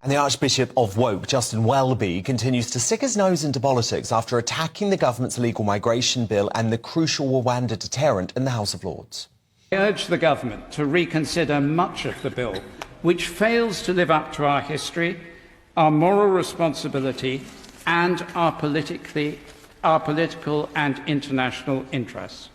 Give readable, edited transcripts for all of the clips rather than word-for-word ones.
And the Archbishop of Woke, Justin Welby, continues to stick his nose into politics after attacking the government's illegal migration bill and the crucial Rwanda deterrent in the House of Lords. I urge the government to reconsider much of the bill, which fails to live up to our history, our moral responsibility and our political and international interests.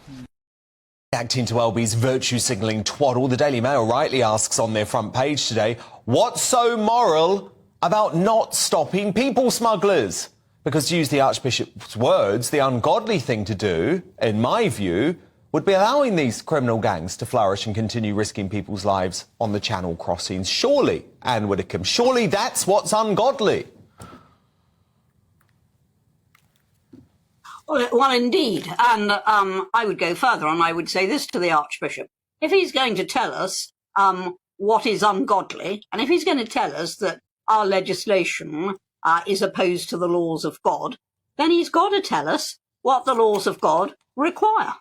Reacting to Welby's virtue-signalling twaddle, the Daily Mail rightly asks on their front page today, what's so moral about not stopping people smugglers? Because to use the Archbishop's words, the ungodly thing to do, in my view, would be allowing these criminal gangs to flourish and continue risking people's lives on the Channel crossings. Surely, Anne Widdecombe, surely that's what's ungodly. Well, indeed. And I would go further and I would say this to the Archbishop. If he's going to tell us what is ungodly, and if he's going to tell us that our legislation is opposed to the laws of God, then he's got to tell us what the laws of God require.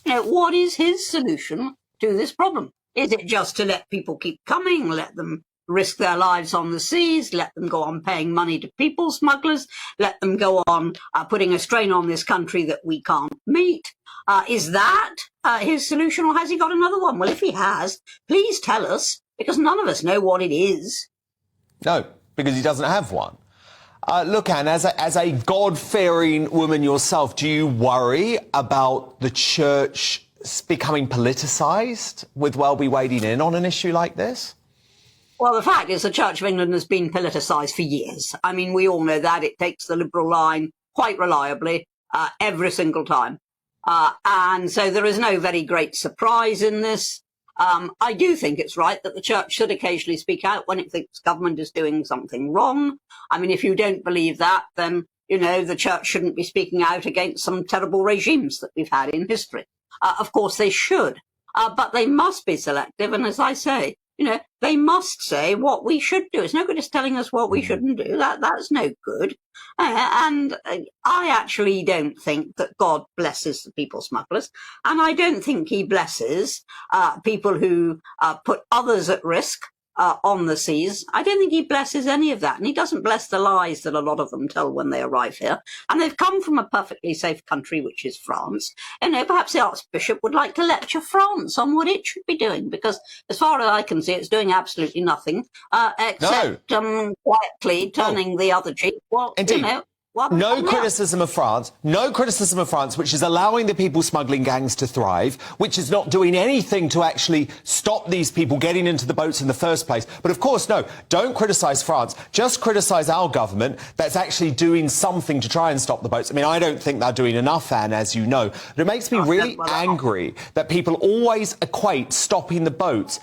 You know, what is his solution to this problem? Is it just to let people keep coming, let them risk their lives on the seas, let them go on paying money to people smugglers, let them go on putting a strain on this country that we can't meet? Is that his solution, or has he got another one? Well, if he has, please tell us, because none of us know what it is. No, because he doesn't have one. Look, Anne, as a God-fearing woman yourself, do you worry about the church becoming politicised with Welby wading in on an issue like this? Well, the fact is the Church of England has been politicised for years. I mean, we all know that. It takes the Liberal line quite reliably every single time. And so there is no very great surprise in this. I do think it's right that the Church should occasionally speak out when it thinks government is doing something wrong. I mean, if you don't believe that, then, you know, the Church shouldn't be speaking out against some terrible regimes that we've had in history. Of course, they should. But they must be selective. And as I say, you know, they must say what we should do. It's no good just telling us what we shouldn't do. That's no good. And I actually don't think that God blesses the people smugglers. And I don't think he blesses people who put others at risk on the seas. I don't think he blesses any of that. And he doesn't bless the lies that a lot of them tell when they arrive here. And they've come from a perfectly safe country, which is France. You know, perhaps the Archbishop would like to lecture France on what it should be doing, because as far as I can see, it's doing absolutely nothing except quietly turning the other cheek. Well, indeed. You know, No criticism of France, which is allowing the people smuggling gangs to thrive, which is not doing anything to actually stop these people getting into the boats in the first place. But of course, no, don't criticise France, just criticise our government that's actually doing something to try and stop the boats. I mean, I don't think they're doing enough, Anne, as you know. But it makes me really angry that people always equate stopping the boats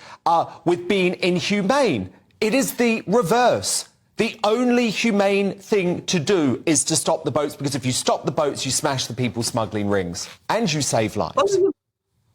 with being inhumane. It is the reverse. The only humane thing to do is to stop the boats, because if you stop the boats, you smash the people smuggling rings and you save lives. Well,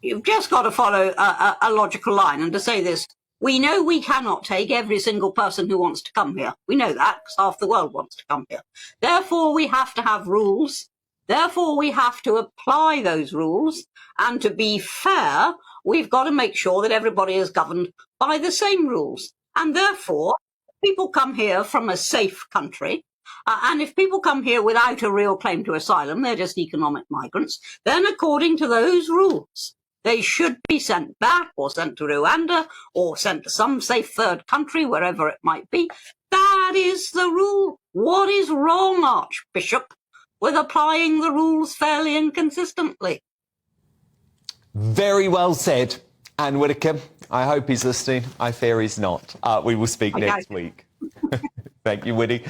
you've just got to follow a logical line. And to say this, we know we cannot take every single person who wants to come here. We know that, because half the world wants to come here. Therefore, we have to have rules. Therefore, we have to apply those rules. And to be fair, we've got to make sure that everybody is governed by the same rules. And therefore, people come here from a safe country, and if people come here without a real claim to asylum, they're just economic migrants, then according to those rules, they should be sent back or sent to Rwanda or sent to some safe third country, wherever it might be. That is the rule. What is wrong, Archbishop, with applying the rules fairly and consistently? Very well said, Anne Widdecombe. I hope he's listening. I fear he's not. We will speak next week. Thank you, Woody.